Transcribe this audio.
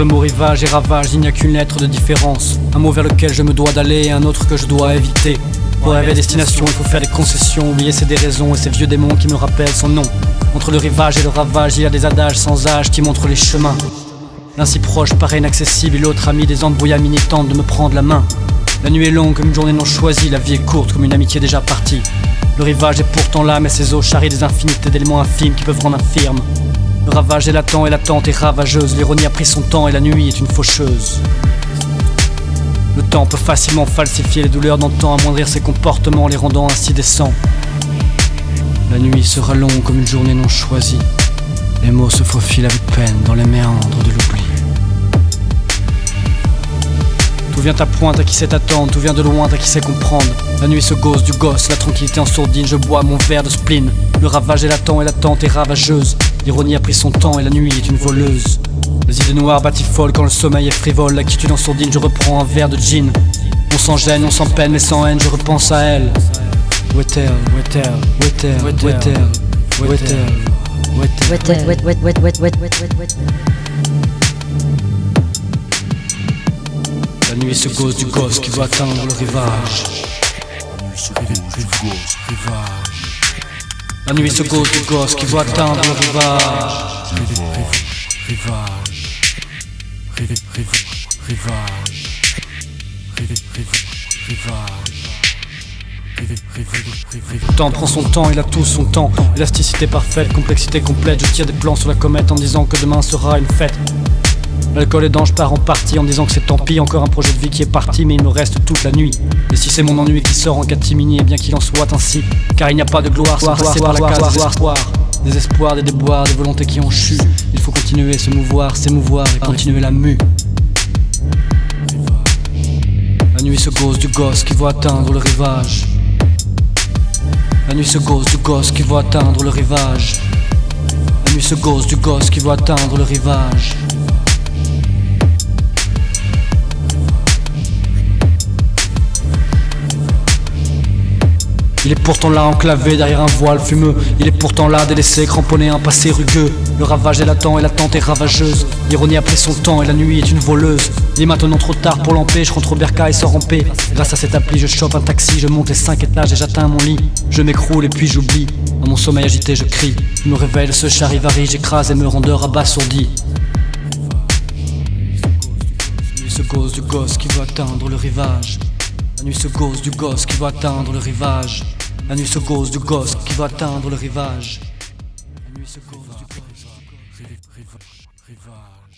le mot rivage et ravage, il n'y a qu'une lettre de différence. Un mot vers lequel je me dois d'aller et un autre que je dois éviter. Pour arriver à destination, il faut faire des concessions, oublier ses déraisons et ces vieux démons qui me rappellent son nom. Entre le rivage et le ravage, il y a des adages sans âge qui montrent les chemins. L'un si proche paraît inaccessible et l'autre a mis des embrouillamini tentent de me prendre la main. La nuit est longue comme une journée non choisie, la vie est courte comme une amitié déjà partie. Le rivage est pourtant là, mais ses eaux charrient des infinités d'éléments infimes qui peuvent rendre infirme. Le ravage est latent et l'attente est ravageuse, l'ironie a pris son temps et la nuit est une faucheuse. Le temps peut facilement falsifier les douleurs d'antan, amoindrir ses comportements, les rendant ainsi décents. La nuit sera longue comme une journée non choisie. Les mots se faufilent avec peine dans les méandres de l'oubli. Tout vient à pointe à qui sait attendre, tout vient de loin à qui sait comprendre. La nuit se gausse du gosse, la tranquillité en sourdine, je bois mon verre de spleen. Le ravage est latent et l'attente est ravageuse. L'ironie a pris son temps et la nuit est une voleuse. Les idées noires batifolent quand le sommeil est frivole. La quiétude en sourdine, je reprends un verre de gin. On s'en gêne, on s'en peine, mais sans haine, je repense à elle. Où est-elle, où est-elle, où est-elle, où est-elle, où est-elle, où est-elle. La nuit se gausse du gosse qui doit atteindre le rivage. La nuit se gausse du gosse qui doit atteindre le rivage. Le temps prend son temps, il a tout son temps. Élasticité parfaite, complexité complète. Je tire des plans sur la comète en disant que demain sera une fête. L'alcool est dans, je pars en partie en disant que c'est tant pis. Encore un projet de vie qui est parti, mais il me reste toute la nuit. Et si c'est mon ennui qui sort en catimini, et bien qu'il en soit ainsi, car il n'y a pas de gloire sans passer par la case désespoir. Des espoirs, des déboires, des volontés qui ont chu. Il faut continuer, se mouvoir, s'émouvoir et continuer la mue. La nuit se gausse du gosse qui va atteindre le rivage. La nuit se gausse du gosse qui va atteindre le rivage. La nuit se gausse du gosse qui va atteindre le rivage. Il est pourtant là enclavé derrière un voile fumeux. Il est pourtant là délaissé, cramponné à un passé rugueux. Le ravage est latent et l'attente est ravageuse. L'ironie a pris son temps et la nuit est une voleuse. Il est maintenant trop tard pour lamper, je rentre au bercail sans ramper. Grâce à cette appli je chope un taxi, je monte les 5 étages et j'atteins mon lit. Je m'écroule et puis j'oublie. Dans mon sommeil agité je crie. Je me réveille de ce charivari, j'écrase et me rendeur abasourdi. La nuit se gausse du gosse qui veut atteindre le rivage. La nuit se gausse du gosse qui va atteindre le rivage. La nuit se gausse du gosse qui va atteindre le rivage. La nuit se gausse du gosse. Rivage.